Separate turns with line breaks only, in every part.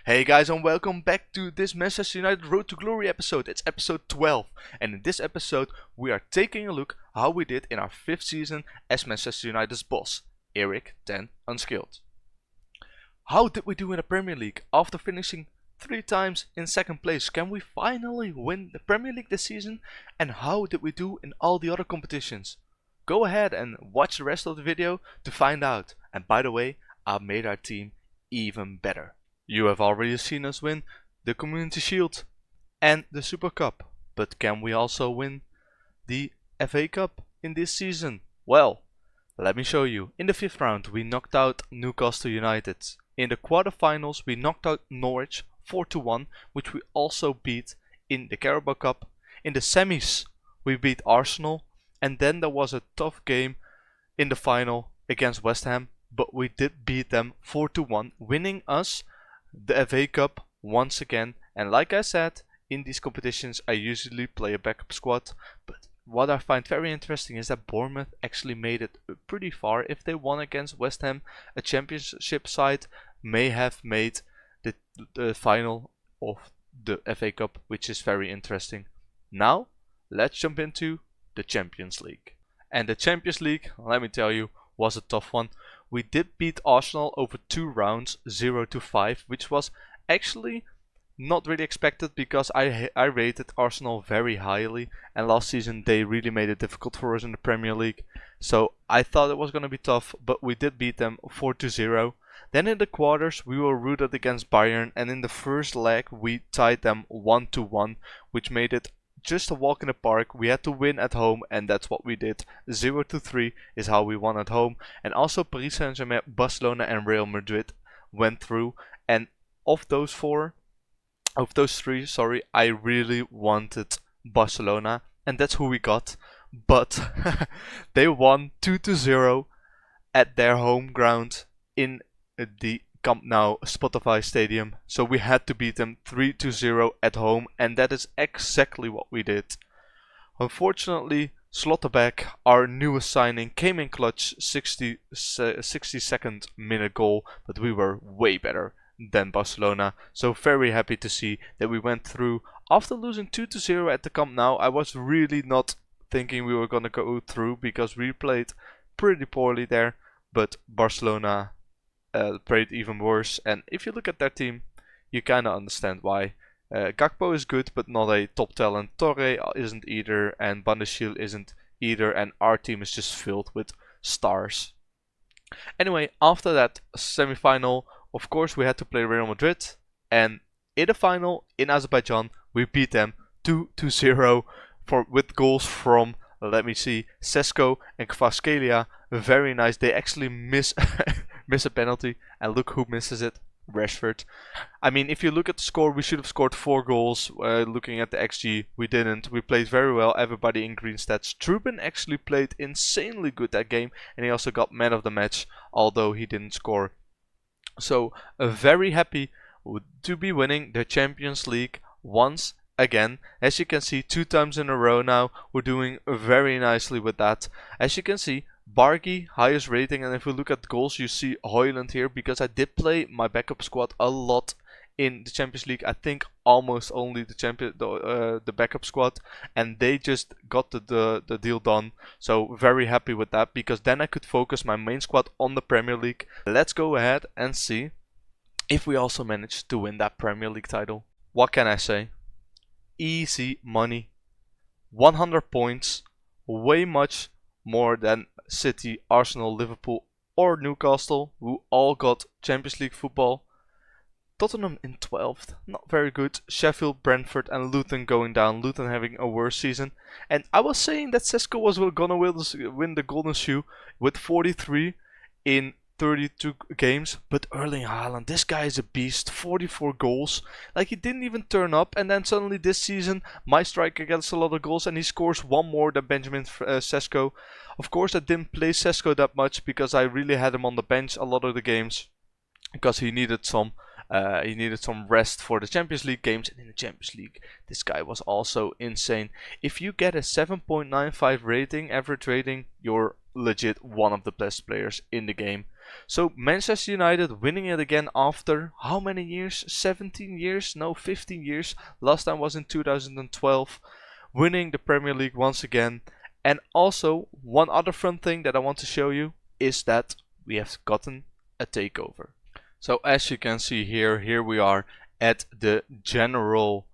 Hey guys, and welcome back to this Manchest United Road to Glory episode. It's episode 12, and in this episode we are taking a look how we did in our 5th season as Manchester United's boss, Eric then Unskilled. How did we do in the Premier League after finishing 3 times in 2nd place? Can we finally win the Premier League this season? And how did we do in all the other competitions? Go ahead and watch the rest of the video to find out. And by the way, I made our team even better. You have already seen us win the Community Shield and the Super Cup, but can we also win the FA Cup in this season? Well, let me show you. In the 5th round we knocked out Newcastle United. In the quarterfinals we knocked out Norwich 4-1, which we also beat in the Carabao Cup. In the semis we beat Arsenal, and then there was a tough game in the final against West Ham, but we did beat them 4-1, winning us the FA Cup once again. And like I said, in these competitions I usually play a backup squad, but what I find very interesting is that Bournemouth actually made it pretty far. If they won against West Ham, a championship side may have made the final of the FA Cup, which is very interesting. Now let's jump into the Champions League. And the Champions League, let me tell you, was a tough one. We did beat Arsenal over 2 rounds, 0-5, which was actually not really expected because I rated Arsenal very highly, and last season they really made it difficult for us in the Premier League. So I thought it was going to be tough, but we did beat them 4-0. Then in the quarters we were rooted against Bayern, and in the first leg we tied them 1-1, which made it just a walk in the park. We had to win at home, and that's what we did. 0-3 is how we won at home. And also Paris Saint-Germain, Barcelona and Real Madrid went through. And of those three, I really wanted Barcelona, and that's who we got. But they won 2-0 at their home ground in the Camp Nou Spotify Stadium, so we had to beat them 3-0 at home, and that is exactly what we did. Unfortunately, Slotterbeck, our newest signing, came in clutch, 62nd minute goal, but we were way better than Barcelona, so very happy to see that we went through. After losing 2-0 at the Camp Nou, I was really not thinking we were gonna go through because we played pretty poorly there, but Barcelona played even worse, and if you look at their team you kinda understand why. Gakpo is good but not a top talent, Torre isn't either, and Bandashil isn't either, and our team is just filled with stars. Anyway, after that semi-final, of course we had to play Real Madrid, and in the final in Azerbaijan we beat them 2-0 with goals from, let me see, Sesko and Kvaratskhelia. Very nice. They actually miss a penalty, and look who misses it, Rashford. I mean, if you look at the score, we should have scored 4 goals. Looking at the XG, we didn't. We played very well, everybody in green stats. Trubin actually played insanely good that game, and he also got man of the match, although he didn't score. So very happy to be winning the Champions League once again. As you can see, 2 times in a row now, we're doing very nicely with that. As you can see, Bargy, highest rating, and if we look at goals you see Højlund here, because I did play my backup squad a lot in the Champions League. I think almost only the backup squad, and they just got the deal done. So very happy with that, because then I could focus my main squad on the Premier League. Let's go ahead and see if we also managed to win that Premier League title. What can I say? Easy money, 100 points, way much more than City, Arsenal, Liverpool or Newcastle, who all got Champions League football. Tottenham in 12th, not very good. Sheffield, Brentford and Luton going down, Luton having a worse season. And I was saying that Sesko was gonna win the Golden Shoe with 43 in 32 games, but Erling Haaland, this guy is a beast. 44 goals, like he didn't even turn up, and then suddenly this season my striker gets a lot of goals and he scores 1 more than Benjamin Sesko. Of course I didn't play Sesko that much because I really had him on the bench a lot of the games, because he needed some rest for the Champions League games. And in the Champions League this guy was also insane. If you get a 7.95 rating, average rating, you're legit one of the best players in the game. So Manchester United winning it again after how many years? 17 years? No, 15 years. Last time was in 2012. Winning the Premier League once again. And also, one other fun thing that I want to show you is that we have gotten a takeover. So as you can see here we are at the general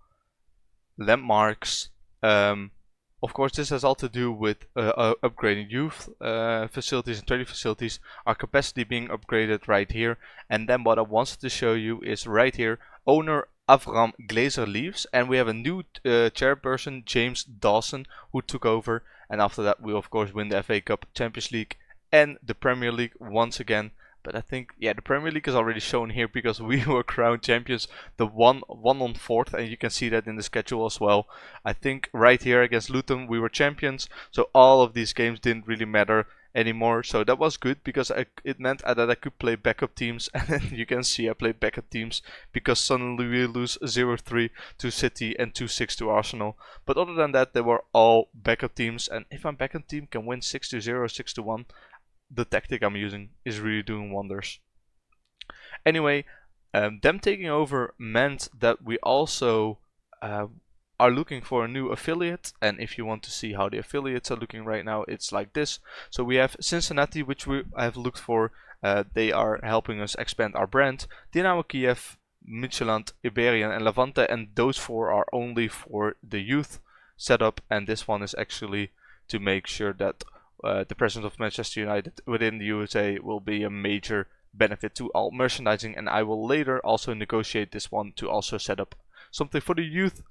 landmarks. Of course, this has all to do with upgrading youth facilities and training facilities. Our capacity being upgraded right here. And then what I wanted to show you is right here. Owner Avram Glazer leaves, and we have a new chairperson, James Dawson, who took over. And after that, we of course win the FA Cup, Champions League, and the Premier League once again. But I think, yeah, the Premier League is already shown here because we were crowned champions, the one on 4th, and you can see that in the schedule as well. I think right here against Luton we were champions, so all of these games didn't really matter anymore. So that was good because it meant that I could play backup teams, and then you can see I played backup teams because suddenly we lose 0-3 to City and 2-6 to Arsenal. But other than that, they were all backup teams, and if my backup team can win 6-0, 6-1, the tactic I'm using is really doing wonders. Anyway, them taking over meant that we also are looking for a new affiliate, and if you want to see how the affiliates are looking right now, it's like this. So we have Cincinnati, which we have looked for. They are helping us expand our brand. Dynamo Kiev, Midtjylland, Iberian, and Levante, and those 4 are only for the youth setup, and this one is actually to make sure that the presence of Manchester United within the USA will be a major benefit to all merchandising, and I will later also negotiate this one to also set up something for the youth.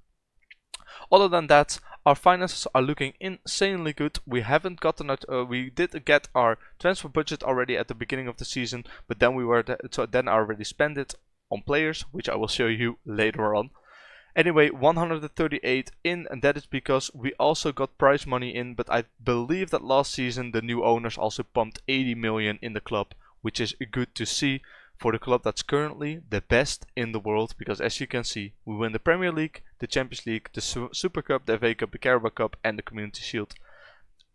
Other than that, our finances are looking insanely good. We haven't gotten we did get our transfer budget already at the beginning of the season, but then I already spent it on players, which I will show you later on. Anyway, 138 in, and that is because we also got prize money in, but I believe that last season the new owners also pumped 80 million in the club, which is good to see for the club that's currently the best in the world, because as you can see, we win the Premier League, the Champions League, the Super Cup, the FA Cup, the Carabao Cup, and the Community Shield.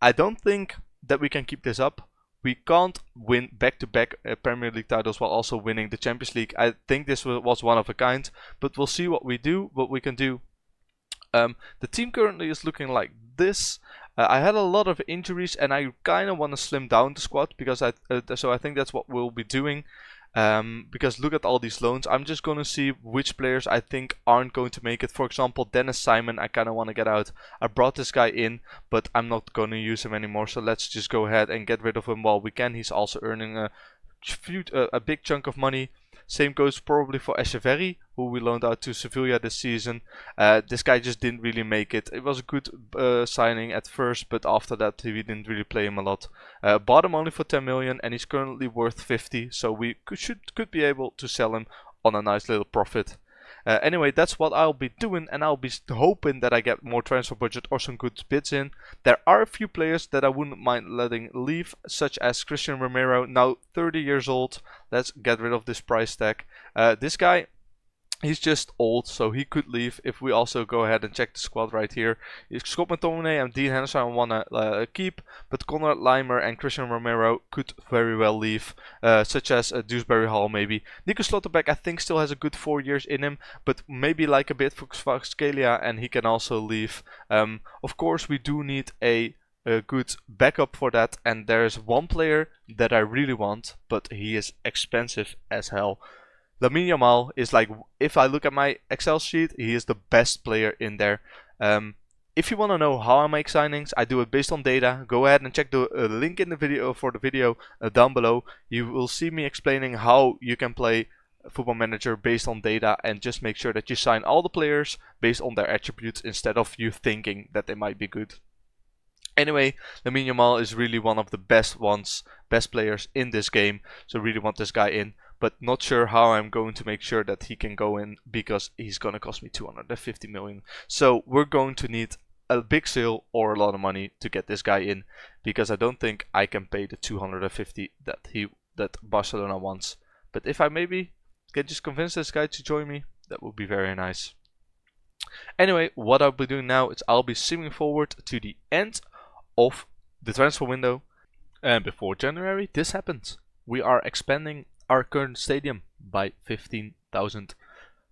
I don't think that we can keep this up. We can't win back-to-back Premier League titles while also winning the Champions League. I think this was one of a kind, but we'll see what we can do. The team currently is looking like this. I had a lot of injuries, and I kind of want to slim down the squad because so I think that's what we'll be doing. Because look at all these loans. I'm just going to see which players I think aren't going to make it. For example, Dennis Simon, I kind of want to get out. I brought this guy in, but I'm not going to use him anymore. So let's just go ahead and get rid of him while we can. He's also earning a big chunk of money. Same goes probably for Echeverry, who we loaned out to Sevilla this season. This guy just didn't really make it. It was a good signing at first, but after that we didn't really play him a lot. Bought him only for 10 million, and he's currently worth 50, so we could be able to sell him on a nice little profit. Anyway, that's what I'll be doing, and I'll be hoping that I get more transfer budget or some good bids in. There are a few players that I wouldn't mind letting leave, such as Christian Romero, now 30 years old. Let's get rid of this price tag. This guy, he's just old, so he could leave. If we also go ahead and check the squad right here, Scott McTominay and Dean Henderson I want to keep, but Conrad Leimer and Christian Romero could very well leave, such as Dewsbury Hall maybe. Nico Slotterbeck I think still has a good 4 years in him, but maybe like a bit for Scalia, and he can also leave. Of course we do need a good backup for that, and there's one player that I really want, but he is expensive as hell. Lamine Yamal is like, if I look at my Excel sheet, he is the best player in there. If you want to know how I make signings, I do it based on data. Go ahead and check the link in the video for the video down below. You will see me explaining how you can play Football Manager based on data, and just make sure that you sign all the players based on their attributes instead of you thinking that they might be good. Anyway, Lamine Yamal is really one of the best players in this game, so really want this guy in. But not sure how I'm going to make sure that he can go in, because he's going to cost me 250 million. So we're going to need a big sale or a lot of money to get this guy in, because I don't think I can pay the 250 that Barcelona wants. But if I maybe can just convince this guy to join me, that would be very nice. Anyway, what I'll be doing now is I'll be zooming forward to the end of the transfer window. And before January, this happened. we are expanding our current stadium by 15,000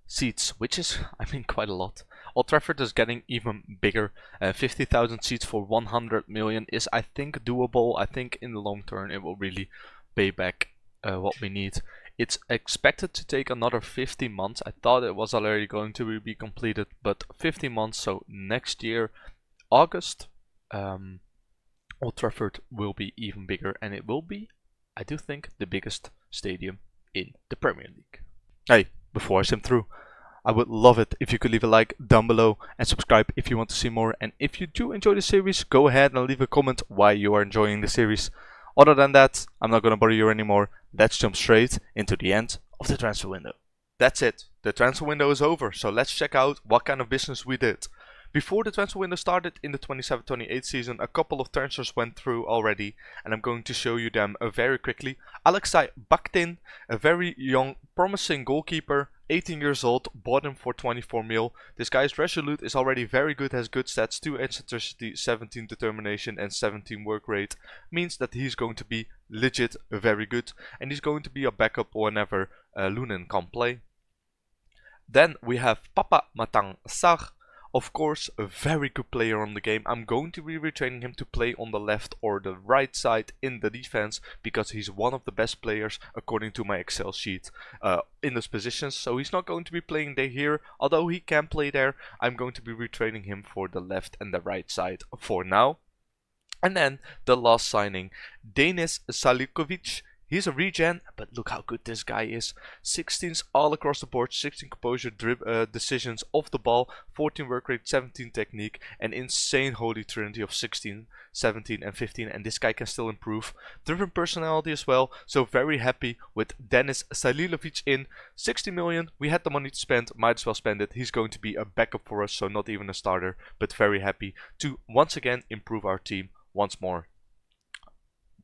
seats, which is, I mean, quite a lot. Old Trafford is getting even bigger. 50,000 seats for 100 million is, I think, doable. I think in the long term it will really pay back what we need. It's expected to take another 15 months. I thought it was already going to be completed, but 15 months, so next year, August, Old Trafford will be even bigger, and it will be, I do think, the biggest stadium in the Premier League. Hey, before I sim through, I would love it if you could leave a like down below and subscribe if you want to see more. And if you do enjoy the series, go ahead and leave a comment why you are enjoying the series. Other than that, I'm not gonna bother you anymore. Let's jump straight into the end of the transfer window. That's it. The transfer window is over, so let's check out what kind of business we did. Before the transfer window started in the 27-28 season, a couple of transfers went through already, and I'm going to show you them very quickly. Alexei Bakhtin, a very young, promising goalkeeper, 18 years old, bought him for 24 mil. This guy is resolute, is already very good, has good stats, 2 eccentricity, 17 determination and 17 work rate. Means that he's going to be legit very good, and he's going to be a backup whenever Lunin can't play. Then we have Papa Matang Sar. Of course, a very good player on the game. I'm going to be retraining him to play on the left or the right side in the defense, because he's one of the best players according to my Excel sheet in those positions. So he's not going to be playing there here, although he can play there. I'm going to be retraining him for the left and the right side for now. And then the last signing, Denis Salikovic. He's a regen, but look how good this guy is. 16s all across the board, 16 composure, decisions off the ball, 14 work rate, 17 technique, an insane holy trinity of 16, 17 and 15, and this guy can still improve. Driven personality as well, so very happy with Denis Salilovic in. 60 million, we had the money to spend, might as well spend it. He's going to be a backup for us, so not even a starter, but very happy to once again improve our team once more.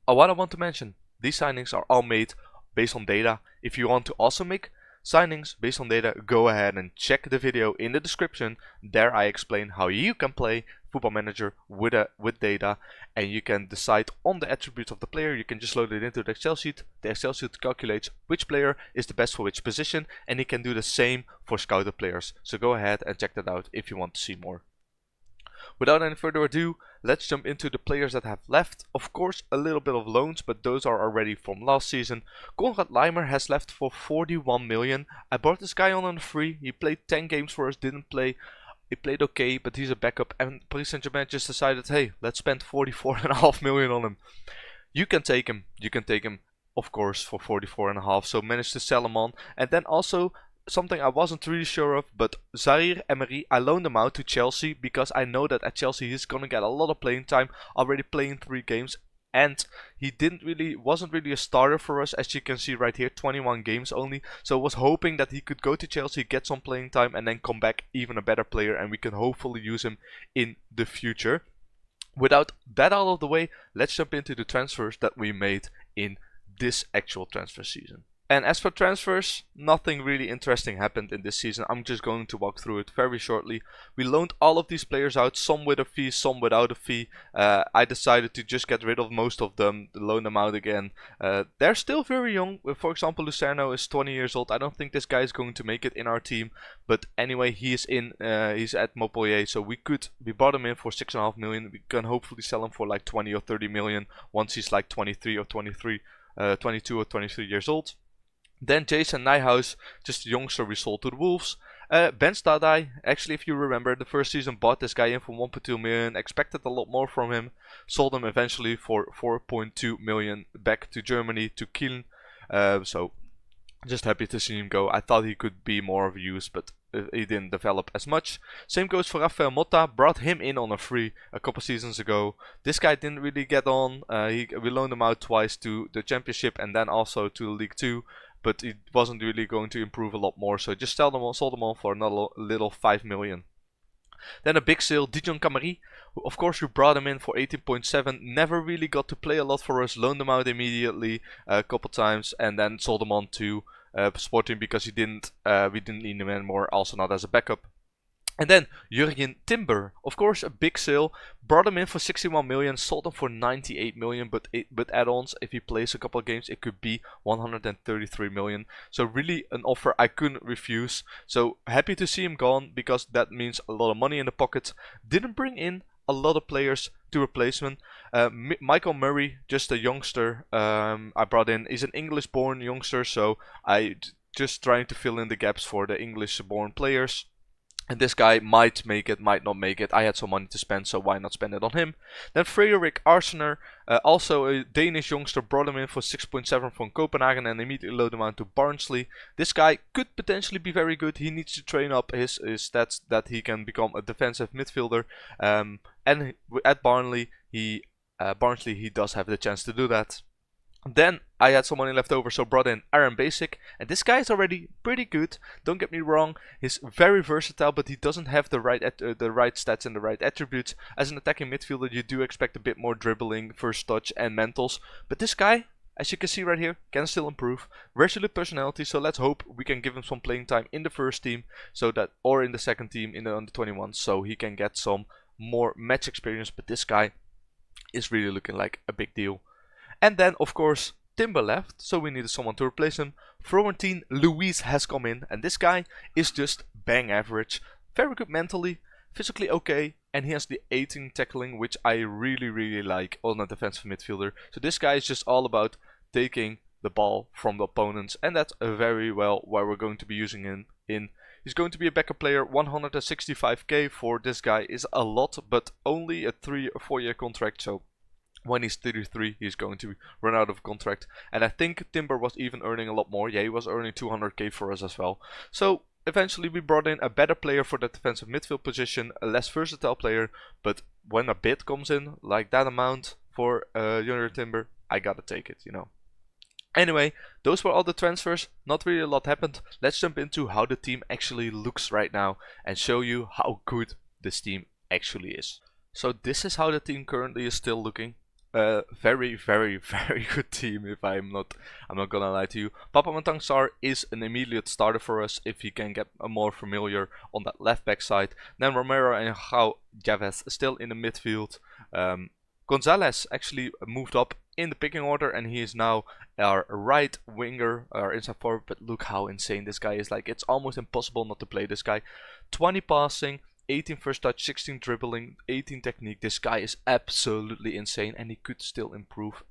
What I want to mention, these signings are all made based on data. If you want to also make signings based on data, go ahead and check the video in the description. There I explain how you can play Football Manager with data, and you can decide on the attributes of the player. You can just load it into the Excel sheet. The Excel sheet calculates which player is the best for which position, and you can do the same for scouted players. So go ahead and check that out if you want to see more. Without any further ado, let's jump into the players that have left. Of course, a little bit of loans, but those are already from last season. Konrad Leimer has left for 41 million. I bought this guy on a free. He played 10 games for us, didn't play. He played okay, but he's a backup. And Paris Saint-Germain just decided, hey, let's spend 44.5 million on him. You can take him. You can take him, of course, for 44.5. So managed to sell him on. And then also something I wasn't really sure of, but Zaire Emery, I loaned him out to Chelsea because I know that at Chelsea he's gonna get a lot of playing time, already playing 3 games, and he wasn't really a starter for us, as you can see right here, 21 games only. So I was hoping that he could go to Chelsea, get some playing time, and then come back even a better player, and we can hopefully use him in the future. Without that out of the way, let's jump into the transfers that we made in this actual transfer season. And as for transfers, nothing really interesting happened in this season. I'm just going to walk through it very shortly. We loaned all of these players out, some with a fee, some without a fee. I decided to just get rid of most of them, loan them out again. They're still very young. For example, Lucerno is 20 years old. I don't think this guy is going to make it in our team. But anyway, he's at Montpellier, so we bought him in for 6.5 million. We can hopefully sell him for like 20 or 30 million once he's like 22 or 23 years old. Then Jason Nijhuis, just a youngster we sold to the Wolves. Ben Stadai, actually if you remember, the first season bought this guy in for 1.2 million, expected a lot more from him, sold him eventually for 4.2 million back to Germany, to Kiel. So just happy to see him go. I thought he could be more of use, but he didn't develop as much. Same goes for Rafael Motta, brought him in on a free a couple seasons ago. This guy didn't really get on. We loaned him out twice to the Championship and then also to League 2. But it wasn't really going to improve a lot more, so just sold them on for another little 5 million. Then a big sale, Dijon Camary. Of course, we brought him in for 18.7. Never really got to play a lot for us. Loaned him out immediately a couple times, and then sold him on to Sporting because we didn't need him anymore. Also not as a backup. And then Jurgen Timber, of course, a big sale. Brought him in for 61 million, sold him for 98 million, but add-ons, if he plays a couple of games, it could be 133 million. So really an offer I couldn't refuse. So happy to see him gone, because that means a lot of money in the pocket. Didn't bring in a lot of players to replacement. Michael Murray, just a youngster, I brought in. He's an English-born youngster, so I just trying to fill in the gaps for the English-born players. And this guy might make it, might not make it. I had some money to spend, so why not spend it on him? Then Frederik Arsener, also a Danish youngster, brought him in for 6.7 from Copenhagen and immediately loaded him out to Barnsley. This guy could potentially be very good. He needs to train up his stats that he can become a defensive midfielder. And at Barnsley, he does have the chance to do that. Then I had some money left over, so brought in Aaron Basic, and this guy is already pretty good. Don't get me wrong, he's very versatile, but he doesn't have the right stats and the right attributes. As an attacking midfielder, you do expect a bit more dribbling, first touch, and mentals. But this guy, as you can see right here, can still improve. Resolute personality, so let's hope we can give him some playing time in the first team, so that, or in the second team in the under 21, so he can get some more match experience. But this guy is really looking like a big deal. And then, of course, Timber left, so we needed someone to replace him. Florentine Luis has come in, and this guy is just bang average. Very good mentally, physically okay, and he has the 18 tackling, which I really like on a defensive midfielder. So this guy is just all about taking the ball from the opponents, and that's very well where we're going to be using him in. He's going to be a backup player. 165k for this guy is a lot, but only a 3 or 4 year contract, so when he's 33, he's going to run out of contract. And I think Timber was even earning a lot more. Yeah, he was earning 200k for us as well. So eventually we brought in a better player for the defensive midfield position, a less versatile player. But when a bid comes in, like that amount for Junior Timber, I gotta take it, you know. Anyway, those were all the transfers. Not really a lot happened. Let's jump into how the team actually looks right now and show you how good this team actually is. So this is how the team currently is still looking. Very good team, if I'm not gonna lie to you. Papa Matangsar is an immediate starter for us if he can get more familiar on that left back side. Then Romero and João Javes still in the midfield. Gonzalez actually moved up in the picking order, and he is now our right winger, our inside forward. But look how insane this guy is. Like, it's almost impossible not to play this guy. 20 passing, 18 first touch, 16 dribbling, 18 technique. This guy is absolutely insane, and he could still improve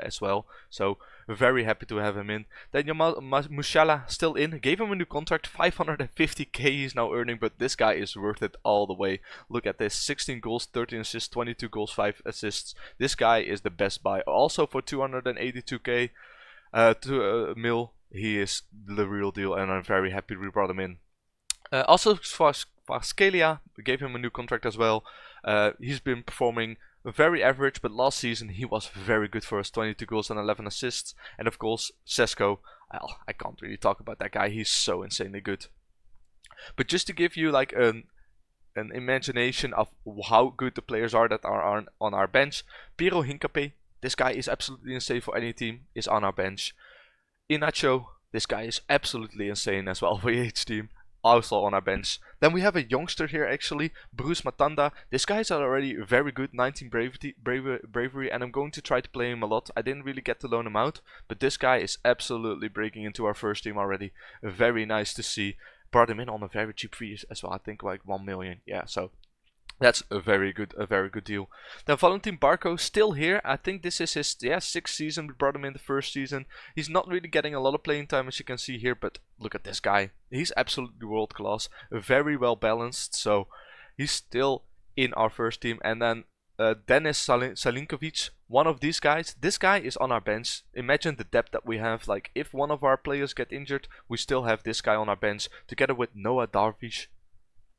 as well. So very happy to have him in. Then Jamal Musiala still in. Gave him a new contract, 550k he's now earning, but this guy is worth it all the way. Look at this, 16 goals, 13 assists, 22 goals, 5 assists. This guy is the best buy. Also for 282k mil, he is the real deal, and I'm very happy we brought him in. Also for Scalia, we gave him a new contract as well. He's been performing very average, but last season he was very good for us, 22 goals and 11 assists. And of course, Sesko, well, I can't really talk about that guy, he's so insanely good. But just to give you like an imagination of how good the players are that are on our bench, Piero Hincapié, this guy is absolutely insane for any team, is on our bench. Inacho, this guy is absolutely insane as well for each team, also on our bench. Then we have a youngster here actually, Bruce Matanda. This guy is already very good, 19 bravery, and I'm going to try to play him a lot. I didn't really get to loan him out, but this guy is absolutely breaking into our first team already. Very nice to see. Brought him in on a very cheap fee as well, I think like 1 million. Yeah, so that's a very good deal. Then Valentin Barco still here. I think this is his 6th season. We brought him in the first season. He's not really getting a lot of playing time, as you can see here, but look at this guy. He's absolutely world class. Very well balanced, so he's still in our first team. And then Denis Salinkovic, one of these guys. This guy is on our bench. Imagine the depth that we have. Like, if one of our players get injured, we still have this guy on our bench together with Noah Darvish.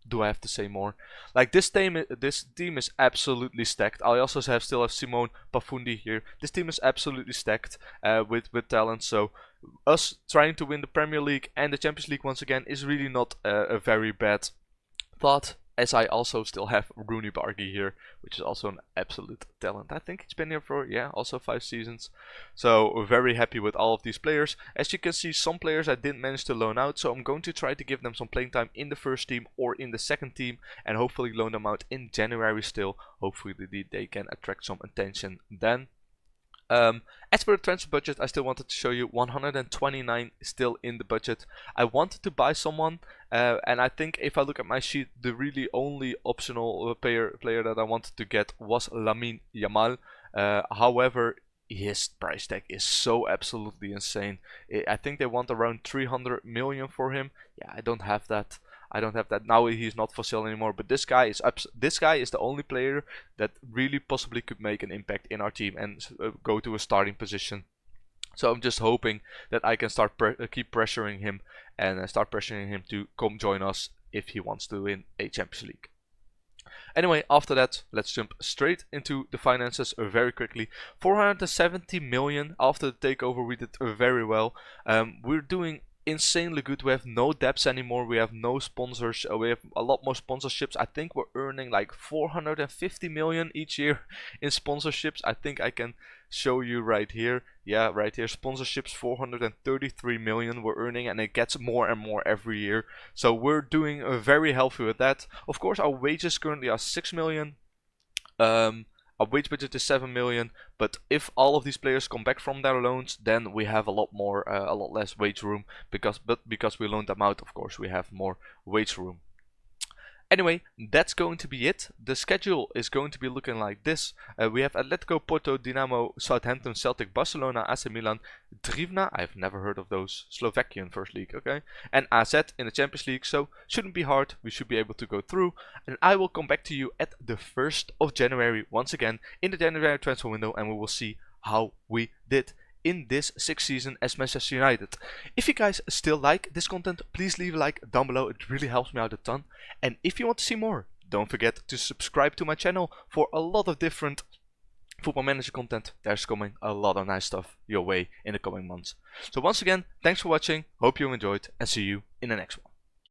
Do I have to say more? Like, this team is absolutely stacked. I also still have Simone Pafundi here. This team is absolutely stacked with talent. So us trying to win the Premier League and the Champions League once again is really not a very bad thought. As I also still have Rooney Bargy here, which is also an absolute talent. I think he's been here for, yeah, also 5 seasons. So we're very happy with all of these players. As you can see, some players I didn't manage to loan out, so I'm going to try to give them some playing time in the first team or in the second team, and hopefully loan them out in January still. Hopefully they can attract some attention then. As for the transfer budget, I still wanted to show you 129 still in the budget. I wanted to buy someone, and I think if I look at my sheet, the really only optional player that I wanted to get was Lamine Yamal. However, his price tag is so absolutely insane. I think they want around 300 million for him. Yeah, I don't have that. Now he's not for sale anymore, but this guy is the only player that really possibly could make an impact in our team and go to a starting position. So I'm just hoping that I can start keep pressuring him and start pressuring him to come join us if he wants to in a Champions League. Anyway, after that, let's jump straight into the finances very quickly. 470 million after the takeover. We did very well. We're doing insanely good. We have no debts anymore. We have no sponsors. We have a lot more sponsorships. I think we're earning like 450 million each year in sponsorships. I think I can show you right here. Yeah, right here, sponsorships, 433 million we're earning, and it gets more and more every year. So we're doing very healthy with that. Of course, our wages currently are 6 million. Our wage budget is 7 million, but if all of these players come back from their loans, then we have a lot less wage room, because we loaned them out, of course, we have more wage room. Anyway, that's going to be it. The schedule is going to be looking like this. We have Atletico, Porto, Dinamo, Southampton, Celtic, Barcelona, AC Milan, Drivna, I've never heard of those, Slovakian First League, okay, and AZ in the Champions League, so shouldn't be hard, we should be able to go through, and I will come back to you at the 1st of January, once again, in the January transfer window, and we will see how we did in this 6th season as Manchester United. If you guys still like this content, please leave a like down below, it really helps me out a ton. And if you want to see more, don't forget to subscribe to my channel for a lot of different Football Manager content. There's coming a lot of nice stuff your way in the coming months. So once again, thanks for watching, hope you enjoyed, and see you in the next one.